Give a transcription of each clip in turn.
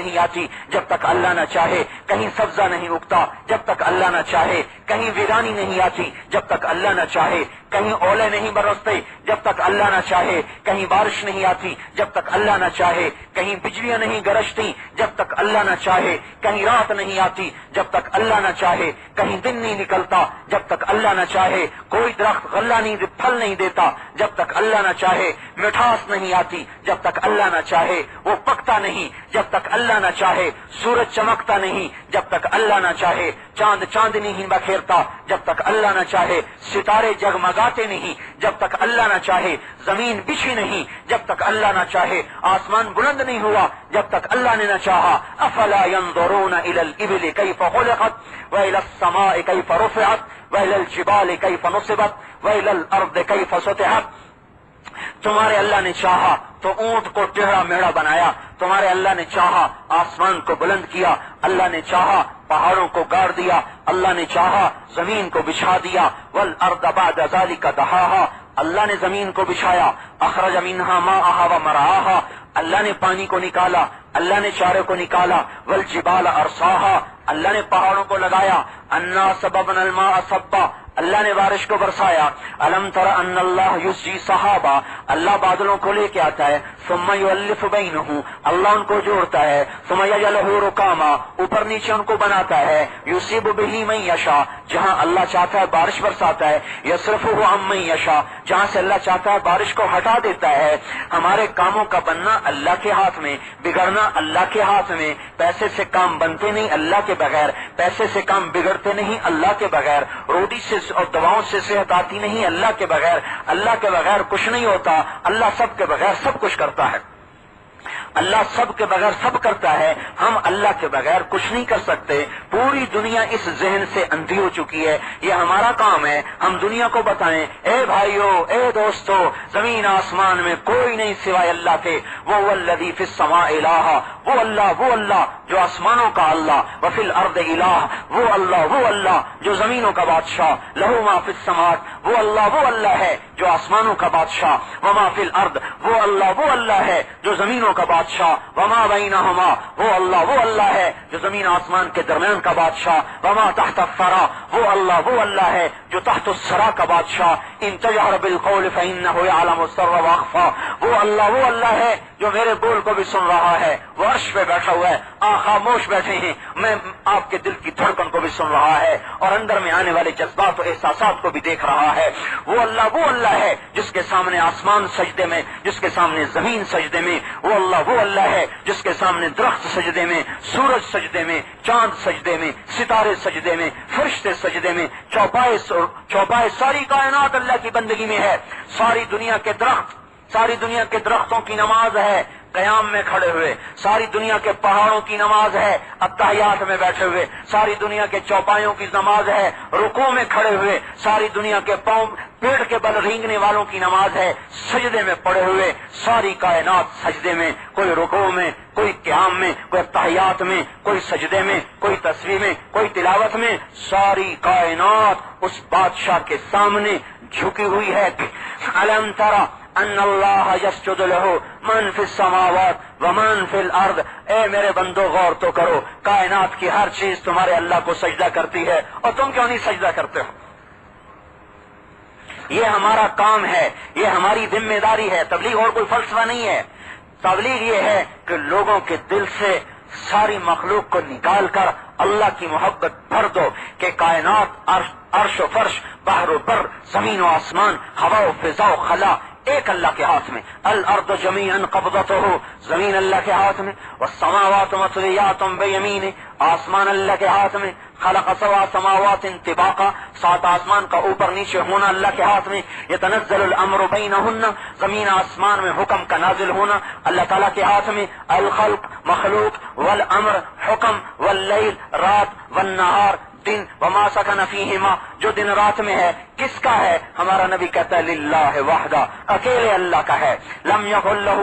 نہیں آتی جب تک اللہ نہ چاہے، کہیں سبزہ نہیں اگتا جب تک اللہ نہ چاہے، کہیں ویرانی نہیں آتی جب تک اللہ نہ چاہے، کہیں اولے نہیں برستے جب تک اللہ نہ چاہے، کہیں بارش نہیں آتی جب تک اللہ نہ چاہے، کہیں بجلیاں نہیں گرجتی جب تک اللہ نہ چاہے، کہیں رات نہیں آتی جب تک اللہ نہ چاہے، کہیں دن نہیں نکلتا جب تک اللہ نہ چاہے، کوئی درخت غلہ نہیں پھل نہیں دیتا جب تک اللہ نہ چاہے، مٹھاس نہیں آتی جب تک اللہ نہ چاہے، وہ پکتا نہیں جب تک اللہ نہ چاہے، سورج چمکتا نہیں جب تک اللہ نہ چاہے، چاند چاندنی ہی بکھیرتا جب تک اللہ نہ چاہے، ستارے جگمگاتے نہیں جب تک اللہ نہ چاہے، زمین بچھی نہیں جب تک اللہ نہ چاہے، آسمان بلند نہیں ہوا جب تک اللہ نے نہ چاہا۔ افلا ينظرون الى الابل كيف خلقت والى السماء كيف رفعت والى الجبال كيف نصبت والى الارض كيف سطحت۔ تمہارے اللہ نے چاہا تو اونٹ کو ٹیڑھا میڑا بنایا، تمہارے اللہ نے چاہا آسمان کو بلند کیا، اللہ نے چاہا پہاڑوں کو گاڑ دیا، اللہ نے چاہا زمین کو بچھا دیا، والارض بعد ذلك دحاها، اللہ نے زمین کو بچھایا، اخرج منها ماءها ومرعاها، اللہ نے پانی کو نکالا، اللہ نے چارے کو نکالا، والجبال ارساها، اللہ نے پہاڑوں کو لگایا، انا سببنا الماء صبا، اللہ نے بارش کو برسایا، الم تر ان اللہ یسجی صحابہ، اللہ بادلوں کو لے کے آتا ہے، ثم یؤلف بینہ، اللہ ان کو جوڑتا ہے، ثم یجعلہ رکاما، اوپر نیچے ان کو بناتا ہے، یصیب بہ من یشاء، جہاں اللہ چاہتا ہے بارش برساتا ہے، یصرفہ عن من یشاء، جہاں سے اللہ چاہتا ہے بارش کو ہٹا دیتا ہے۔ ہمارے کاموں کا بننا اللہ کے ہاتھ میں، بگڑنا اللہ کے ہاتھ میں، پیسے سے کام بنتے نہیں اللہ کے بغیر، پیسے سے کام بگڑتے نہیں اللہ کے بغیر، روٹی سے اور دواؤں سے صحت آتی نہیں اللہ کے بغیر، اللہ کے بغیر کچھ نہیں ہوتا، اللہ سب کے بغیر سب کچھ کرتا ہے، اللہ سب کے بغیر سب کرتا ہے، ہم اللہ کے بغیر کچھ نہیں کر سکتے۔ پوری دنیا اس ذہن سے اندھی ہو چکی ہے، یہ ہمارا کام ہے ہم دنیا کو بتائیں، اے بھائیو اے دوستو، زمین آسمان میں کوئی نہیں سوائے اللہ کے، وہ الذی فی السماء الہ، وہ اللہ جو آسمانوں کا اللہ، وفی الارض الہ، وہ اللہ جو زمینوں کا بادشاہ، لہو ما فی السماوات، وہ اللہ ہے جو آسمانوں کا بادشاہ، وما فی الارض، وہ اللہ ہے جو زمینوں کا بادشاہ، وما بینہما، وہ اللہ ہے جو زمین آسمان کے درمیان کا بادشاہ، وما تحت الثری، وہ اللہ ہے جو تحت الثری کا بادشاہ، ان تجہر بالقول فانہ یعلم السر واخفی، وہ اللہ ہے جو میرے بول کو بھی سن رہا ہے، وہ عرش پہ بیٹھا ہوا ہے، خاموش بیٹھے ہیں، میں آپ کے دل کی دھڑکن کو بھی سن رہا ہے اور اندر میں آنے والے جذبات و احساسات کو بھی دیکھ رہا ہے۔ وہ اللہ ہے جس کے سامنے آسمان سجدے میں، جس کے سامنے زمین سجدے میں، وہ اللہ ہے جس کے سامنے درخت سجدے میں، سورج سجدے میں، چاند سجدے میں، ستارے سجدے میں، فرشتے سجدے میں، چوپائے ساری کائنات اللہ کی بندگی میں ہے۔ ساری دنیا کے درختوں کی نماز ہے قیام میں کھڑے ہوئے، ساری دنیا کے پہاڑوں کی نماز ہے اتحیات میں بیٹھے ہوئے، ساری دنیا کے چوپایوں کی نماز ہے رکوع میں کھڑے ہوئے، ساری دنیا کے پاؤں پیڑ کے بل رینگنے والوں کی نماز ہے سجدے میں پڑے ہوئے، ساری کائنات سجدے میں، کوئی رکوع میں، کوئی قیام میں، کوئی اتحیات میں، کوئی سجدے میں، کوئی تسبیح میں، کوئی تلاوت میں، ساری کائنات اس بادشاہ کے سامنے جھکی ہوئی ہے۔ الم تری ان اللہ یسجد لہ من فی السماوات ومن فی الارض، اے میرے بندو غور تو کرو، کائنات کی ہر چیز تمہارے اللہ کو سجدہ کرتی ہے اور تم کیوں نہیں سجدہ کرتے ہو؟ یہ ہمارا کام ہے، یہ ہماری ذمہ داری ہے، تبلیغ اور کوئی فلسفہ نہیں ہے۔ تبلیغ یہ ہے کہ لوگوں کے دل سے ساری مخلوق کو نکال کر اللہ کی محبت بھر دو کہ کائنات، عرش و فرش، بحر و بر، زمین و آسمان، ہوا و فضا و خلا ایک اللہ کے ہاتھ میں، الارض جمیعا قبضتہ، زمین اللہ کے ہاتھ میں، والسماوات مطویات بیمینہ، آسمان اللہ کے ہاتھ میں، خلق سبع سماوات طباقا، 7 آسمان کا اوپر نیچے ہونا اللہ کے ہاتھ میں، یتنزل الامر بینہن، زمین آسمان میں حکم کا نازل ہونا اللہ تعالیٰ کے ہاتھ میں، الخلق مخلوق، والامر حکم، واللیل رات، والنہار دن، وما سکن فیہما جو دن رات میں ہے کس کا ہے؟ ہمارا نبی کہتا ہے للہ وحدہ، اکیلے اللہ کا ہے۔ لم یکن لہ،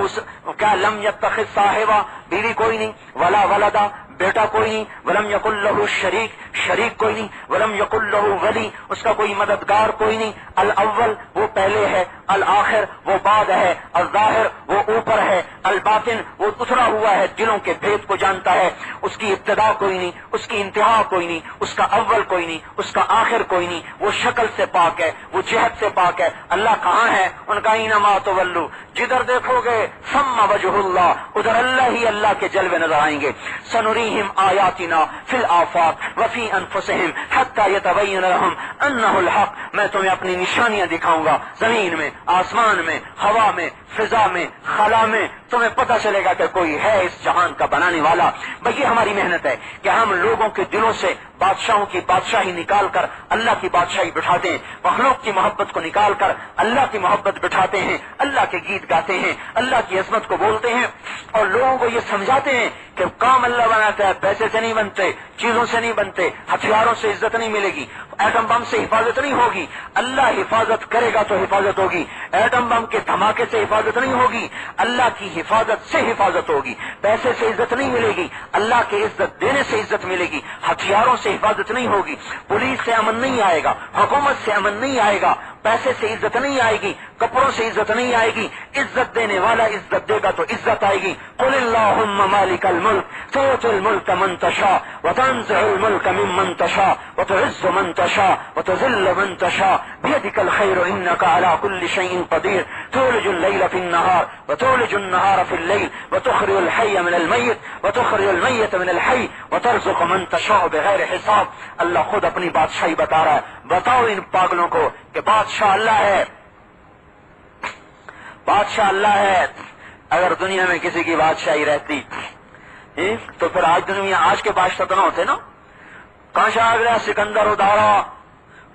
کیا لم یتخذ صاحبہ، بیوی کوئی نہیں، ولا ولدا، بیٹا کوئی نہیں، ولم یکن لہ شریک کوئی نہیں، ولم یکن لہ ولی، اس کا کوئی مددگار کوئی نہیں، الاول وہ پہلے ہے، الآخر وہ بعد ہے، الظاہر وہ اوپر ہے، الباطن وہ اترا ہوا ہے، دلوں کے بھید کو جانتا ہے، اس کی ابتدا کوئی نہیں، اس کی انتہا کوئی نہیں، اس کا اول کوئی نہیں، اس کا آخر کوئی نہیں، وہ شکل سے پاک ہے، وہ جہت سے پاک ہے۔ اللہ کہاں ہے؟ ان کا اینما تولوا، جدھر دیکھو گے ثم وجہ اللہ، ادھر اللہ ہی اللہ کے جلوے نظر آئیں گے۔ سنریہم آیاتنا فی الآفاق وفی انفسہم حتی یتبین لہم انہ الحق، میں تمہیں اپنی نشانیاں دکھاؤں گا، زمین میں، آسمان میں، ہوا میں، فضا میں، خلا میں، تمہیں پتہ چلے گا کہ کوئی ہے اس جہان کا بنانے والا۔ بھئی یہ ہماری محنت ہے کہ ہم لوگوں کے دلوں سے بادشاہوں کی بادشاہی نکال کر اللہ کی بادشاہی بٹھاتے ہیں، مخلوق کی محبت کو نکال کر اللہ کی محبت بٹھاتے ہیں، اللہ کے گیت گاتے ہیں، اللہ کی عظمت کو بولتے ہیں، اور لوگوں کو یہ سمجھاتے ہیں کہ کام اللہ بناتا ہے، پیسے سے نہیں بنتے، چیزوں سے نہیں بنتے، ہتھیاروں سے عزت نہیں ملے گی، ایٹم بم سے حفاظت نہیں ہوگی، اللہ حفاظت کرے گا تو حفاظت ہوگی، ایٹم بم کے دھماکے سے حفاظت نہیں ہوگی، اللہ کی حفاظت سے حفاظت ہوگی، پیسے سے عزت نہیں ملے گی، اللہ کے عزت دینے سے عزت ملے گی، ہتھیاروں سے حفاظت نہیں ہوگی، پولیس سے امن نہیں آئے گا، حکومت سے امن نہیں آئے گا، پیسے سے عزت نہیں آئے گی، کپڑوں سے عزت نہیں آئے گی، عزت دینے والا عزت دے گا تو عزت آئے گی۔ قل اللہم مالک الملک تؤتی الملک من تشاء وتنزع الملک ممن تشاء وتعز من تشاء وتذل من تشاء بیدک الخیر انک علی کل شیء قدیر تولج اللیل فی النہار وتولج النہار فی اللیل وتخرج الحی من المیت وتخرج المیت من الحی وترزق من تشاء بغیر حساب۔ اللہ خود اپنی بادشاہی بتا رہا ہے۔ بتاؤ ان پاگلوں کو کہ بادشاہ اللہ ہے، بادشاہ اللہ ہے۔ اگر دنیا میں کسی کی بادشاہی رہتی تو پھر آج کے بادشاہ تو نہ ہوتے نا۔ کہاں سے آ گیا سکندر ادارا،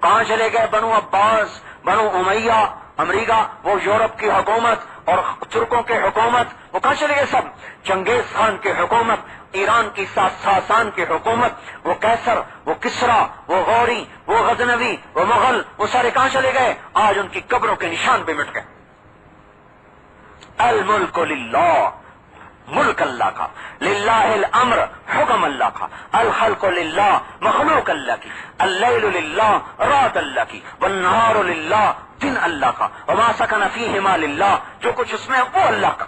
کہاں چلے گئے بنو عباس، بنو امیہ، امریکہ، وہ یورپ کی حکومت اور ترکوں کی حکومت، وہ کہاں چلے گئے سب؟ چنگیز خان کی حکومت، ایران کی ساسان کی حکومت، وہ کیسر، وہ کسرا، وہ غوری، وہ غزنوی، وہ مغل، وہ سارے کہاں چلے گئے؟ آج ان کی قبروں کے نشان بھی مٹ گئے۔ الملک للہ، ملک اللہ کا، للہ الامر، حکم اللہ کا، الخلق للہ، مخلوق اللہ کی، اللیل للہ، رات اللہ کی، والنہار للہ، دن اللہ کا، وما سکن فیہما للہ، جو کچھ اس میں ہے وہ اللہ کا۔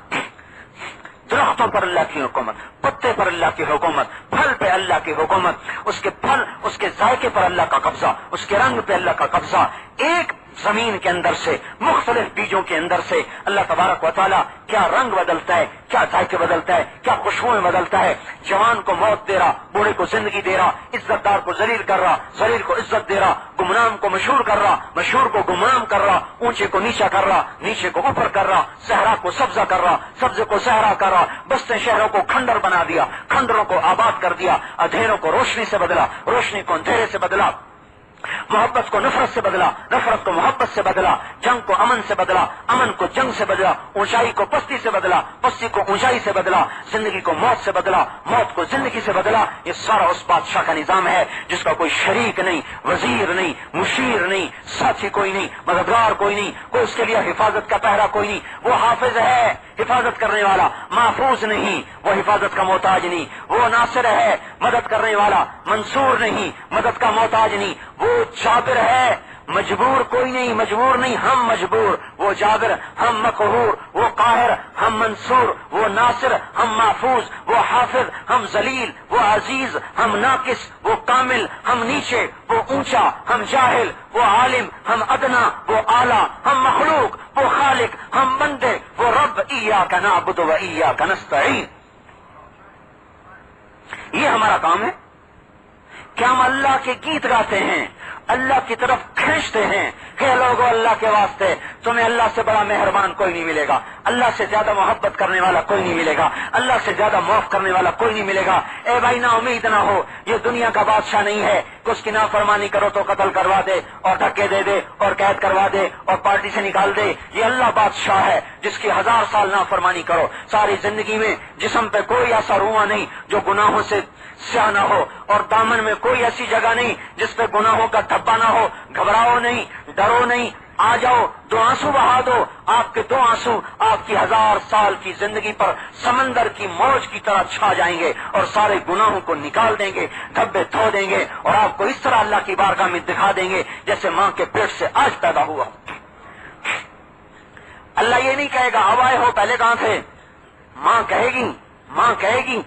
درختوں پر اللہ کی حکومت، پتے پر اللہ کی حکومت، پھل پہ اللہ کی حکومت، اس کے پھل، اس کے ذائقے پر اللہ کا قبضہ، اس کے رنگ پہ اللہ کا قبضہ۔ ایک زمین کے اندر سے، مختلف بیجوں کے اندر سے اللہ تبارک و تعالیٰ کیا رنگ بدلتا ہے، کیا ذائقے بدلتا ہے، کیا خوشبوئیں بدلتا ہے۔ جوان کو موت دے رہا، بوڑھے کو زندگی دے رہا، عزت دار کو ذلیل کر رہا، ذلیل کو عزت دے رہا، گمنام کو مشہور کر رہا، مشہور کو گمنام کر رہا، اونچے کو نیچا کر رہا، نیچے کو اوپر کر رہا، صحرا کو سبزہ کر رہا، سبزے کو صحرا کر رہا، بستے شہروں کو کھنڈر بنا دیا، کھنڈروں کو آباد کر دیا، اندھیروں کو روشنی سے بدلا، روشنی کو اندھیرے سے بدلا، محبت کو نفرت سے بدلا، نفرت کو محبت سے بدلا، جنگ کو امن سے بدلا، امن کو جنگ سے بدلا، اونچائی کو پستی سے بدلا، پستی کو اونچائی سے بدلا، زندگی کو موت سے بدلا، موت کو زندگی سے بدلا۔ یہ سارا اس بادشاہ کا نظام ہے جس کا کوئی شریک نہیں، وزیر نہیں، مشیر نہیں، ساتھی کوئی نہیں، مددگار کوئی نہیں، کوئی اس کے لیے حفاظت کا پہرا کوئی نہیں۔ وہ حافظ ہے، حفاظت کرنے والا، محفوظ نہیں، وہ حفاظت کا محتاج نہیں، وہ ناصر ہے، مدد کرنے والا، منصور نہیں، مدد کا محتاج نہیں، وہ جابر ہے، مجبور کوئی نہیں، مجبور نہیں، ہم مجبور، وہ جابر، ہم مقہور، وہ قاہر، ہم منصور، وہ ناصر، ہم محفوظ، وہ حافظ، ہم ذلیل، وہ عزیز، ہم ناقص، وہ کامل، ہم نیچے، وہ اونچا، ہم جاہل، وہ عالم، ہم ادنا، وہ اعلیٰ، ہم مخلوق، وہ خالق، ہم بندے، وہ رب۔ ایاک نعبد و ایاک نستعین۔ یہ ہمارا کام ہے کہ ہم اللہ کے گیت گاتے ہیں، اللہ کی طرف کھینچتے ہیں کہ لوگوں اللہ کے واسطے تمہیں اللہ سے بڑا مہربان کوئی نہیں ملے گا، اللہ سے زیادہ محبت کرنے والا کوئی نہیں ملے گا، اللہ سے زیادہ معاف کرنے والا کوئی نہیں ملے گا۔ اے بھائی نا امید نہ ہو، یہ دنیا کا بادشاہ نہیں ہے کہ اس کی نافرمانی کرو تو قتل کروا دے اور دھکے دے دے اور قید کروا دے اور پارٹی سے نکال دے۔ یہ اللہ بادشاہ ہے جس کی 1000 سال نافرمانی کرو، ساری زندگی میں جسم پہ کوئی ایسا رواں نہیں جو گناہوں سے سیاہ نہ ہو، اور دامن میں کوئی ایسی جگہ نہیں جس پہ گناہوں کا دھبا نہ ہو۔ گھبراؤ نہیں، ڈرو نہیں، آ جاؤ دو آنسو بہا دو، آپ کے دو آنسو آپ کی 1000 سال کی زندگی پر سمندر کی موج کی طرح چھا جائیں گے اور سارے گناہوں کو نکال دیں گے، دھبے دھو دیں گے، اور آپ کو اس طرح اللہ کی بارگاہ میں دکھا دیں گے جیسے ماں کے پیٹ سے آج پیدا ہوا۔ اللہ یہ نہیں کہے گا اب آئے ہو، پہلے کہاں تھے؟ ماں کہے گی